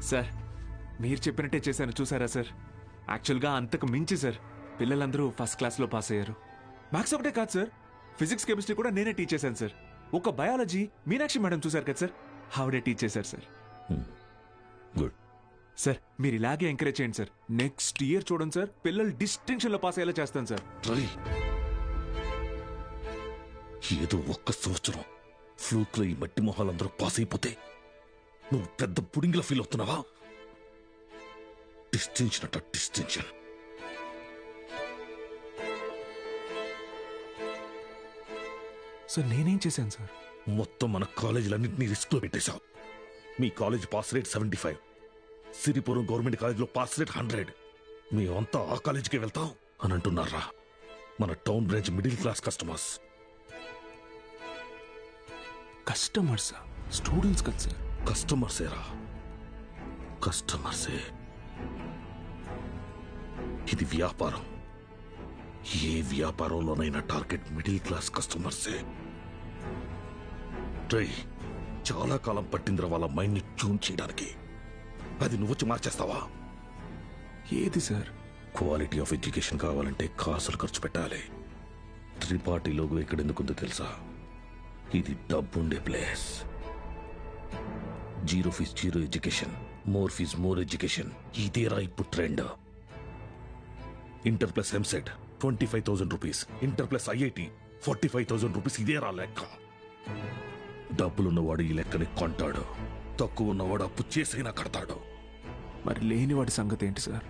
Sir మీరు చెప్పినట్టే చేశాను, చూసారా సార్? యాక్చువల్గా అంతకు మించి సార్, పిల్లలందరూ ఫస్ట్ క్లాస్లో పాస్ అయ్యారు. మ్యాథ్స్ ఒకటే కాదు సార్, ఫిజిక్స్ కెమిస్ట్రీ కూడా నేనే టీచ్ చేశాను సార్. ఒక బయాలజీ మీనాక్షి మేడం చూశారు కదా సార్, ఆవిడే టీచ్ చేశారు సార్. గుడ్ సార్, మీరు ఇలాగే ఎంకరేజ్ చేయండి సార్. నెక్స్ట్ ఇయర్ చూడండి సార్, పిల్లలు డిస్టింక్షన్లో పాస్ అయ్యేలా చేస్తాను సార్. ఏదో ఒక్క సంవత్సరం ఫ్లూక్లో ఈ మట్టి మొహాలందరూ పాస్ అయిపోతే నువ్వు పెద్ద పుడింగిలా ఫీల్ అవుతున్నావా? డిస్టింక్షన్ అట డిస్టింక్షన్. సార్ నేనేం చేశాను సార్? మొత్తం మన కాలేజీలన్నింటినీ రిస్క్ లో పెట్టేశావు. మీ college pass rate 75, Siripuram government కాలేజీలో పాస్ రేట్ 100. మేమంతా ఆ కాలేజీకి వెళ్తాం అని అంటున్నారా? మన town branch middle class customers. Customers students కదా సార్? కస్టమర్సేరా, కస్టమర్సే. ఇది వ్యాపారం. ఏ వ్యాపారంలోనైనా టార్గెట్ మిడిల్ క్లాస్ కస్టమర్సే. చాలా కాలం పట్టిందిరా వాళ్ళ మైండ్ ని ట్యూన్ చేయడానికి. అది నువ్వు వచ్చి మార్చేస్తావా? ఏది సార్? క్వాలిటీ ఆఫ్ ఎడ్యుకేషన్ కావాలంటే కాసులు ఖర్చు పెట్టాలి. త్రిపాఠి లోగో ఇక్కడ ఎందుకుందో తెలుసా? ఇది డబ్బుండే place. Zero fees zero education, more fees more education. ఇదేరా ఇప్పుడు trend. Inter plus EAMCET 25,000 rupees, inter plus IIT 45,000 rupees. ఇదేరా లెక్క. డబ్బులున్నవాడు ఈ లెక్కని కొంటాడు, తక్కువ ఉన్నవాడు అప్పు చేసైనా కడతాడు. మరి లేనివాడి సంగతి ఏంటి సార్?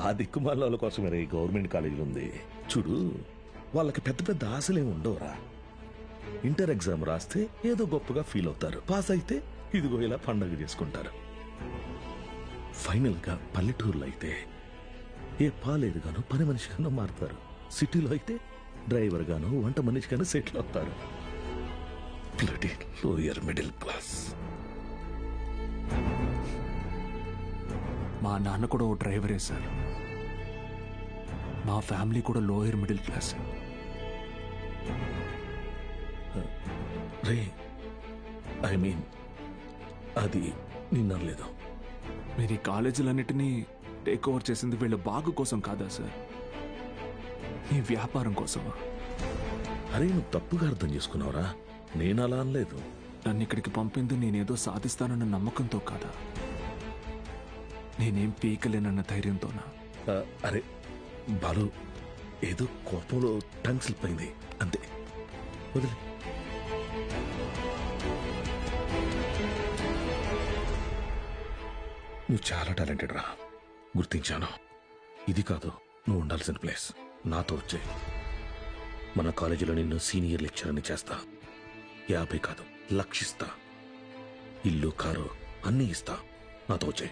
ఆ దిక్కుమాల కోసం గవర్నమెంట్ కాలేజీలు ఉంది చూడు. వాళ్ళకి పెద్ద పెద్ద ఆశలేమి ఉండవురా. ఇంటర్ ఎగ్జామ్ రాస్తే ఏదో గొప్పగా ఫీల్ అవుతారు, పాస్ అయితే ఇదిగో ఇలా పండగ చేసుకుంటారు. ఫైనల్ గా పల్లెటూరులో అయితే ఏ పాలేదు గాను పని మనిషిగానో మారుతారు. సిటీలో అయితే డ్రైవర్ గాను వంట మనిషిగాను సెటిల్ అవుతారు. Lower middle class. మా నాన్న కూడా ఓ డ్రైవరే సార్. మా ఫ్యామిలీ కూడా lower middle class. Ray I mean అది నిన్నలేదు. మీరు ఈ కాలేజీలన్నిటినీ టేక్ ఓవర్ చేసింది వీళ్ళ బాగు కోసం కాదా సార్? ఈ వ్యాపారం కోసమా? అరే నువ్వు తప్పుగా అర్థం చేసుకున్నావురా. నేను అలా అనలేదు. నన్ను ఇక్కడికి పంపింది నేనేదో సాధిస్తానన్న నమ్మకంతో కాదా, నేనేం పీకలేనన్న ధైర్యంతోనా? అరే బాలు, ఏదో కోపంలో టంగ్ స్లిప్ అయింది అంతే, వదిలే. నువ్వు చాలా టాలెంటెడ్ రా, గుర్తించాను. ఇది కాదు నువ్వు ఉండాల్సిన ప్లేస్. నాతో వచ్చే మన కాలేజీలో నిన్ను సీనియర్ లెక్చరర్ని చేస్తా. 50 కాదు, లక్షిస్తా. ఇల్లు కారు అన్నీ ఇస్తా. నాతో వచ్చే.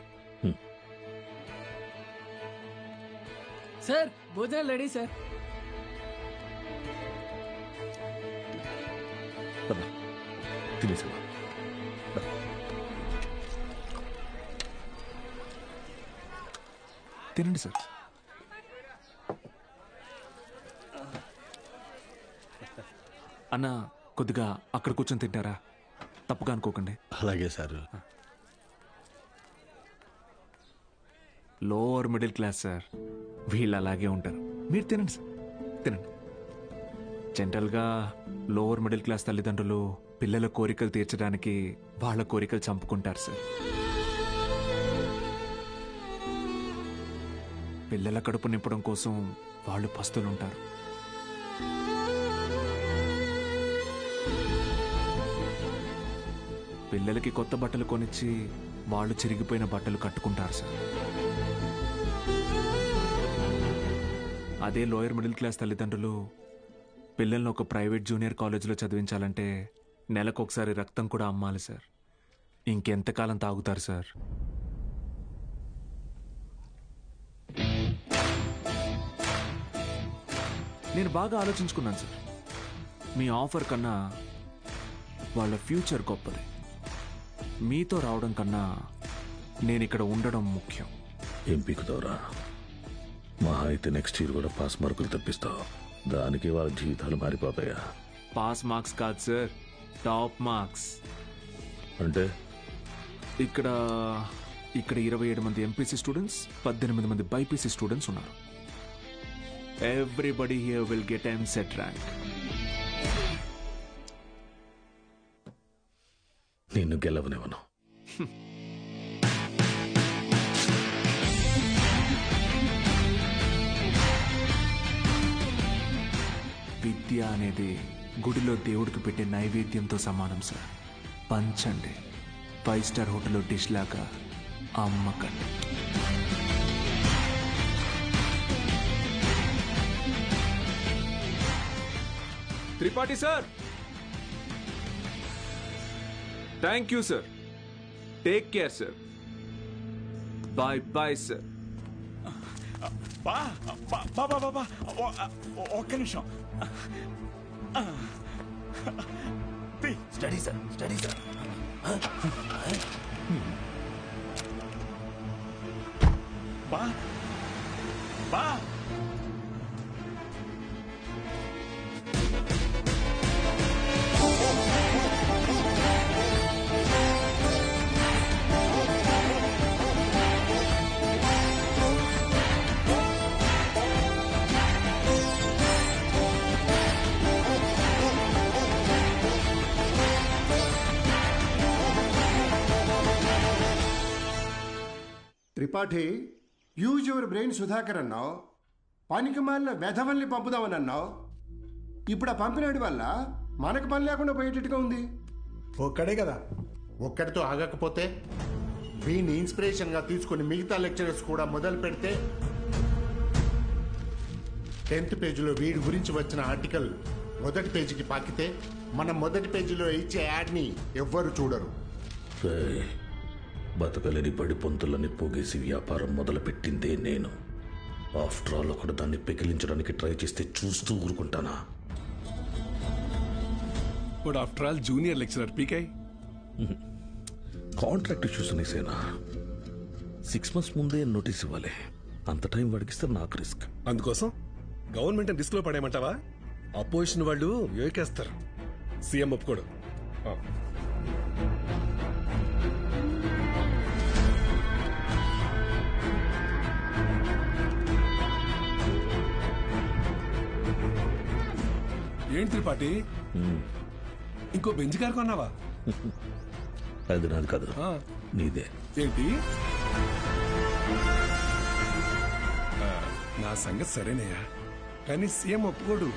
సార్ భోజనాలు రెడీ సార్. తినేసా? తినండి సార్. అన్న కొద్దిగా అక్కడ కూర్చొని తింటారా? తప్పుగా అనుకోకండి. అలాగే sir. Lower middle class sir, వీళ్ళు అలాగే ఉంటారు. మీరు తినండి సార్, తినండి. జనరల్గా లోవర్ మిడిల్ క్లాస్ తల్లిదండ్రులు పిల్లల కోరికలు తీర్చడానికి వాళ్ళ కోరికలు చంపుకుంటారు సార్. పిల్లల కడుపు నింపడం కోసం వాళ్ళు పస్తులుంటారు. పిల్లలకి కొత్త బట్టలు కొనిచ్చి వాళ్ళు చిరిగిపోయిన బట్టలు కట్టుకుంటారు సార్. అదే లోయర్ మిడిల్ క్లాస్ తల్లిదండ్రులు పిల్లల్ని ఒక ప్రైవేట్ జూనియర్ కాలేజీలో చదివించాలంటే నెలకొకసారి రక్తం కూడా అమ్మాలి సార్. ఇంకెంతకాలం తాగుతారు సార్? నేను బాగా ఆలోచించుకున్నాను సార్. మీ ఆఫర్ కన్నా వాళ్ళ ఫ్యూచర్ గొప్పది. మీతో రావడం కన్నా నేను ఇక్కడ ఉండడం ముఖ్యం. ఏం పీకుతావురా? మహా అయితే నెక్స్ట్ ఇయర్ కూడా పాస్ మార్కులు తెప్పిస్తావు. దానికి వాళ్ళ జీవితాలు మారిపోతాయా? పాస్ మార్క్స్ కాదు సార్, టాప్ మార్క్స్. అంటే ఇక్కడ ఇక్కడ 27 మంది ఎంపీసీ స్టూడెంట్స్, 18 మంది బైపీసీ స్టూడెంట్స్ ఉన్నారు. Everybody here will get EAMCET rank. నిన్ను గెలవనివ్వను. విద్య అనేది గుడిలో దేవుడికి పెట్టే నైవేద్యంతో సమానం సార్. పంచండి, 5 స్టార్ హోటల్లో డిష్ లాగా అమ్మకండి. Tripathi sir, thank you sir. Take care sir. Bye bye sir. బా బా బా బా బా ఒక్క నిమిషం. Study sir, study sir. బా బా Tripathi, use your brain Sudhakar అన్నావు. పనికి మాలిన వెధవల్ని పంపుదామని అన్నావు. ఇప్పుడు ఆ పంపినాడి వల్ల మనకు పని లేకుండా పోయేటట్టుగా ఉంది. ఒక్కడే కదా, ఒక్కడితో ఆగకపోతే వీడిని ఇన్స్పిరేషన్గా తీసుకుని మిగతా లెక్చరర్స్ కూడా మొదలు పెడితే 10th పేజీలో వీడి గురించి వచ్చిన ఆర్టికల్ మొదటి పేజీకి పాకితే మనం మొదటి పేజీలో ఇచ్చే యాడ్ని ఎవ్వరు చూడరు. రేయ్, బతకలేని పడి పొంతులని పోగేసి వ్యాపారం మొదలుపెట్టిందే నేను. ఆఫ్టర్ ఆల్ ఒకడు దాన్ని పెకిలించడానికి ట్రై చేస్తే చూస్తూ ఊరుకుంటానా? But after all junior lecturer పీకే. కాంట్రాక్ట్ ఇష్యూస్ అనేసేనా 6 months ముందే నోటీస్ ఇవ్వాలి. అంత టైం వాడికిస్తే నాకు రిస్క్. అందుకోసం గవర్నమెంట్ రిస్క్ లో పడేయమంటావా? అపోజిషన్ వాళ్ళు యోకేస్తారు. సీఎం ఒప్పుకోడు. ఏంటి త్రిపాఠి, ఇంకో బెంచ్ కారు కొన్నావా? అది నాది కాదు, నీదే. ఏంటి? నా సంగతి సరేనయ్యా, కానీ సీఎం ఒప్పుకోడు.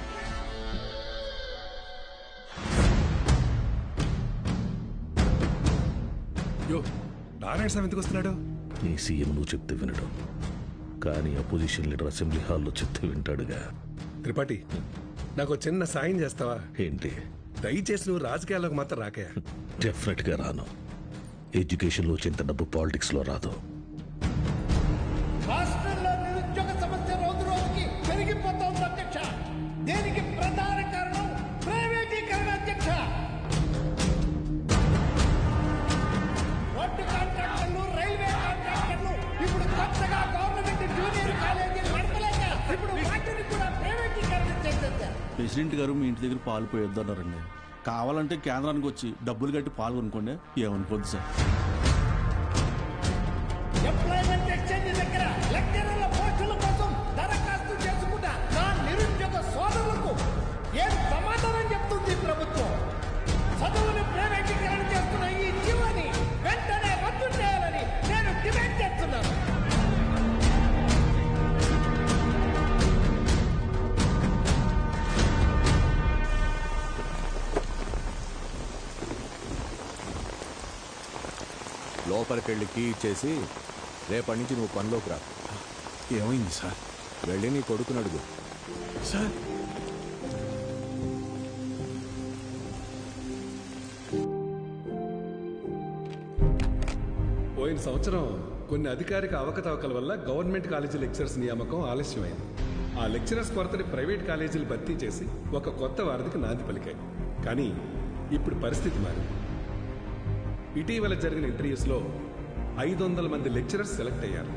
యో, నారాయణ స్వామి ఎందుకు వస్తున్నాడు? నీ సీఎం నువ్వు చెప్తే వినడు, కానీ అపోజిషన్ లీడర్ అసెంబ్లీ హాల్లో చెప్తే వింటాడుగా. త్రిపాఠి, నాకు చిన్న సాయం చేస్తావా? ఏంటి? దయచేసి నువ్వు రాజకీయాల్లోకి మాత్రం రాకయా. డెఫినెట్ గా రాను. ఎడ్యుకేషన్ లో వచ్చేంత డబ్బు పాలిటిక్స్ లో రాదు. రాష్ట్రంలో నిరుద్యోగ సమస్య రోజు రోజుకి పెరిగిపోతోంది అధ్యక్ష. దీనికి ప్రధాన కారణం ప్రైవేటీకరణ అధ్యక్ష. రోడ్డు కాంట్రాక్టర్లు, రైల్వే కాంట్రాక్టర్లు ఇప్పుడు కొత్తగా గవర్నమెంట్ జూనియర్ కాలేజీలు నడపలేక ఇప్పుడు వాటిని కూడా ప్రైవేటీకరణ చేసేసారు. ప్రెసిడెంట్ గారు మీ ఇంటి దగ్గర పాలు పోయొద్దన్నారండి. కావాలంటే కేంద్రానికి వచ్చి డబ్బులు కట్టి పాలు కొనుక్కోండి, ఏమనుకోద్దు సార్. ఎంప్లాయ్మెంట్ ఎక్స్చేంజ్ దగ్గర లెక్చరర్ల పోస్టుల కోసం దరఖాస్తు చేసుకున్న నా నిరుద్యోగ సోదరులకు ఏం సమాధానం చెప్తుంది ప్రభుత్వం? చదువును ప్రైవేటీకరణ చేస్తున్న ఈ జీవోని వెంటనే రద్దు చేయాలని నేను డిమాండ్ చేస్తున్నాను. లోపలికెళ్ళి కీ ఇచ్చేసి రేపటి నుంచి నువ్వు పనిలోకి రా. ఏమైంది సార్? వెళ్ళి నీ కొడుకుని అడుగు. సార్, పోయిన సంవత్సరం కొన్ని అధికారిక అవకతవకల వల్ల గవర్నమెంట్ కాలేజీ లెక్చరర్స్ నియామకం ఆలస్యమైంది. ఆ లెక్చరర్స్ కొరతని ప్రైవేట్ కాలేజీలు భర్తీ చేసి ఒక కొత్త వారధికి నాంది పలికాయి. కానీ ఇప్పుడు పరిస్థితి మారింది. ఇటీవల జరిగిన ఇంటర్వ్యూస్లో 500 మంది లెక్చరర్స్ సెలెక్ట్ అయ్యారు.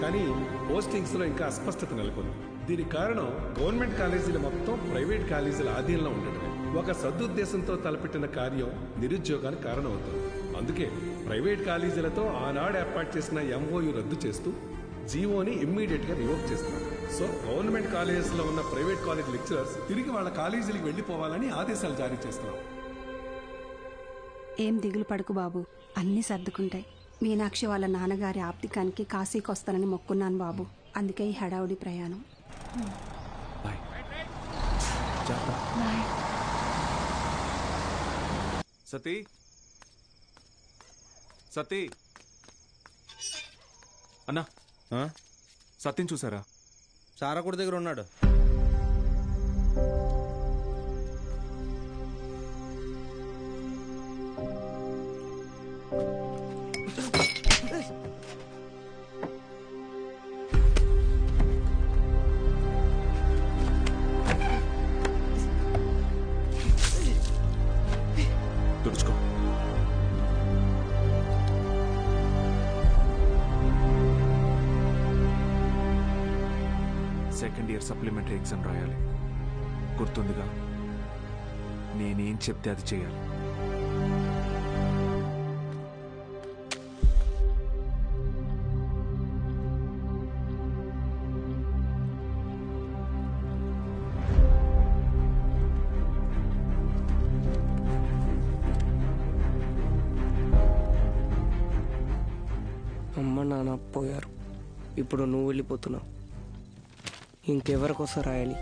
కానీ పోస్టింగ్స్లో ఇంకా అస్పష్టత నెలకొంది. దీనికి కారణం గవర్నమెంట్ కాలేజీలు మొత్తం ప్రైవేట్ కాలేజీల ఆధీనంలో ఉండటమే. ఒక సదుద్దేశంతో తలపెట్టిన కార్యం నిరుద్యోగానికి కారణమవుతుంది. అందుకే ప్రైవేట్ కాలేజీలతో ఆనాడు ఏర్పాటు చేసిన ఎంఓయు రద్దు చేస్తూ జీవోని ఇమ్మీడియట్ గా రివోక్ చేస్తున్నారు. సో గవర్నమెంట్ కాలేజెస్ లో ఉన్న ప్రైవేట్ కాలేజ్ లెక్చరర్స్ తిరిగి వాళ్ళ కాలేజీలకు వెళ్లిపోవాలని ఆదేశాలు జారీ చేస్తున్నాం. ఏం దిగులు పడకు బాబు, అన్నీ సర్దుకుంటాయి. మీనాక్షి వాళ్ళ నాన్నగారి ఆప్తికానికి కాశీకి వస్తానని మొక్కున్నాను బాబు, అందుకే ఈ హడావుడి ప్రయాణం. సతీ సతీ అన్నా, సత్యం చూసారా? సారాకుడి దగ్గర ఉన్నాడు. తుడుచుకో. సెకండ్ ఇయర్ సప్లిమెంటరీ ఎగ్జామ్ రాయాలి, గుర్తుందిగా? నేనేం చెప్తే అది చేయాలి. అమ్మ నాన్న పోయారు, ఇప్పుడు నువ్వు వెళ్ళిపోతున్నావు. ఇంకెవరికోసం రాయాలి?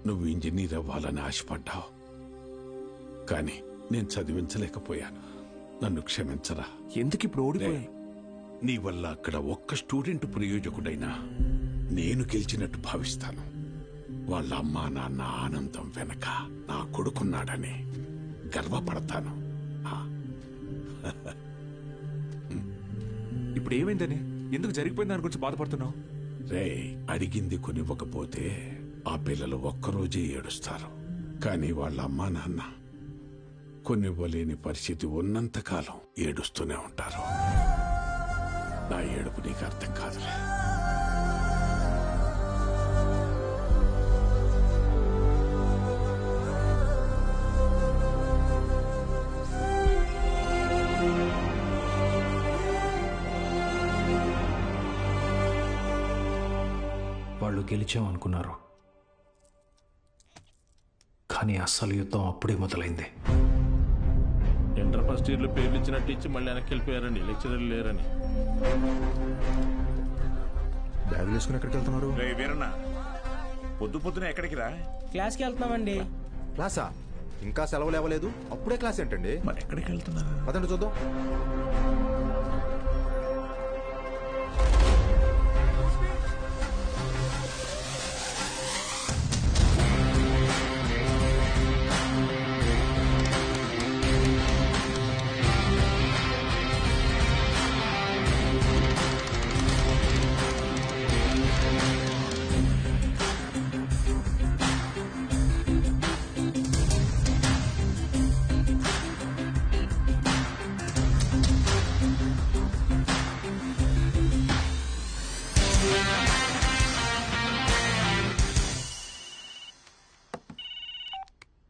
నువ్వు ఇంజనీర్ అవ్వాలని ఆశపడ్డావు, కానీ నేను చదివించలేకపోయాను. నన్ను క్షమించరా. ఎందుకు ఇప్పుడు ఓడిపోయాను? నీ వల్ల అక్కడ ఒక్క స్టూడెంట్ ప్రయోజకుడైనా నేను గెలిచినట్టు భావిస్తాను. వాళ్ళ అమ్మా నాన్న ఆనందం వెనక నా కొడుకున్నాడని గర్వపడతాను. ఇప్పుడు ఏమైందని, ఎందుకు జరిగిపోయింది దాని గురించి బాధపడుతున్నావు? రే, అడిగింది కొనివ్వకపోతే ఆ పిల్లలు ఒక్కరోజే ఏడుస్తారు. కానీ వాళ్ళ అమ్మా నాన్న కొనివ్వలేని పరిస్థితి ఉన్నంతకాలం ఏడుస్తూనే ఉంటారు. నా ఏడుపు నీకు అర్థం కాదులే. వాళ్ళు గెలిచామనుకున్నారు, కానీ అస్సలు యుద్ధం అప్పుడే మొదలైంది. ఇంటర్ ఫస్ట్ ఇయర్లో పేర్లు ఇచ్చినట్టు ఇచ్చి మళ్ళీ వెనక్కి వెళ్ళిపోయారండి, లెక్చరర్లు లేరని. బ్యాగులు వేసుకుని ఎక్కడికి వెళ్తున్నారు? రే వీరన్న, పొద్దు పొద్దున ఎక్కడికి రా? క్లాస్కి వెళ్తున్నామండి. క్లాసా? ఇంకా సెలవులు ఇవ్వలేదు, అప్పుడే క్లాస్ ఏంటండి? మరి ఎక్కడికి వెళ్తున్నారు? పదండి చూద్దాం.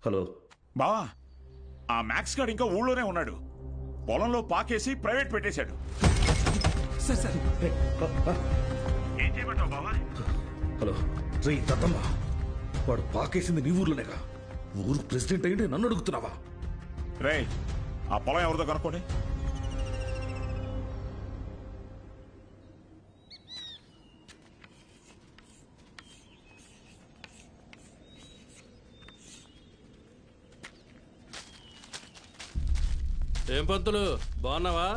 హలో బావా, ఆ మ్యాక్స్ గార్డ్ ఇంకా ఊళ్ళోనే ఉన్నాడు. పొలంలో పాకేసి ప్రైవేట్ పెట్టేశాడు. ఏం చేయమంటావు బావా? హలో రే దత్తమ్మ, వాడు పాకేసింది నీ ఊర్లోనేగా. ఊరు ప్రెసిడెంట్ అయ్యింటే నన్ను అడుగుతున్నావా? రే, ఆ పొలం ఎవరిదో కనుక్కోండి. ఏం పంతులు, బాగున్నావా?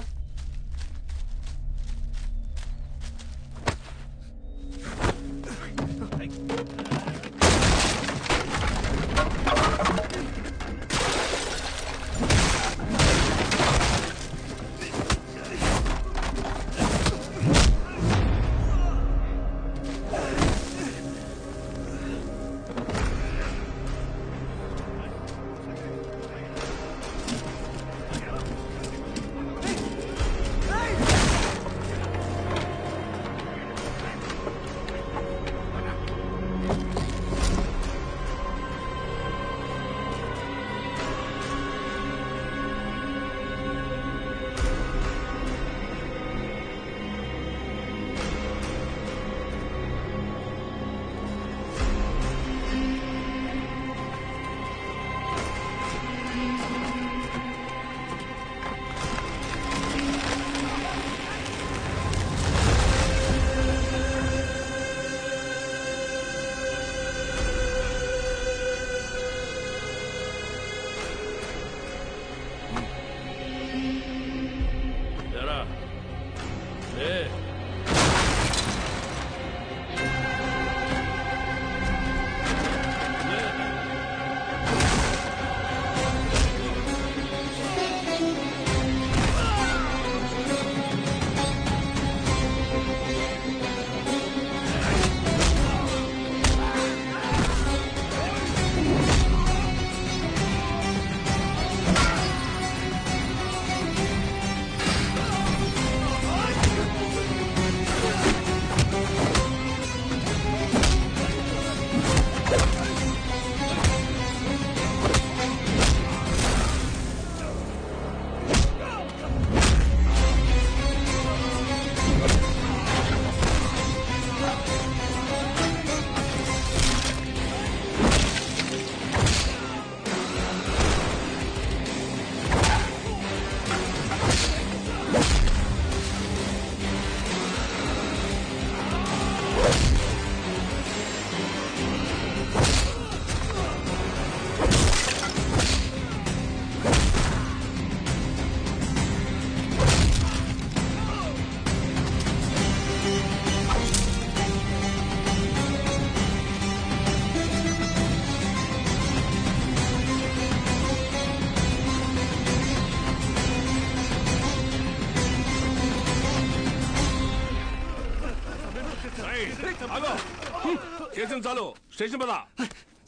చేసిన చాలు స్టేషన్ పద.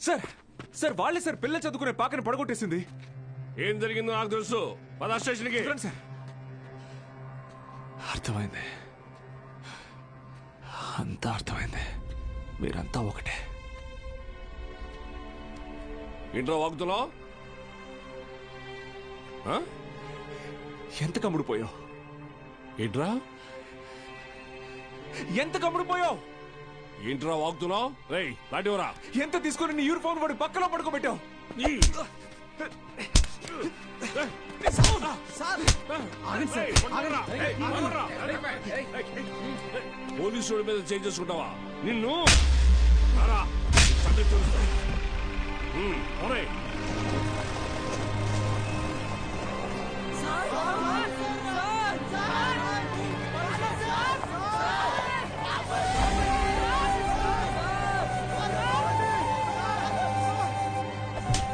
సార్ సార్ వాళ్ళే సార్ పిల్ల చదువుకునే పాకని పడగొట్టేసింది. ఏం జరిగిందో నాకు తెలుసు. పద స్టేషన్కి. సార్ అర్థమైంది, అంతా అర్థమైంది. మీరంతా ఒకటే. ఇంట్లో వాగుతున్నావు? ఎంత కమ్ముడిపోయావు? ఏంట్రా ఎంత కమ్ముడిపోయావు? ఏంట్రా వాగుతున్నావు? రేయ్ లాంటివరా. ఎంత తీసుకుని నీ యూనిఫామ్ వాడి పక్కలో పడుకోబెట్టావు? పోలీసు మీద చేంజ్ చేసుకుంటావా? నిన్ను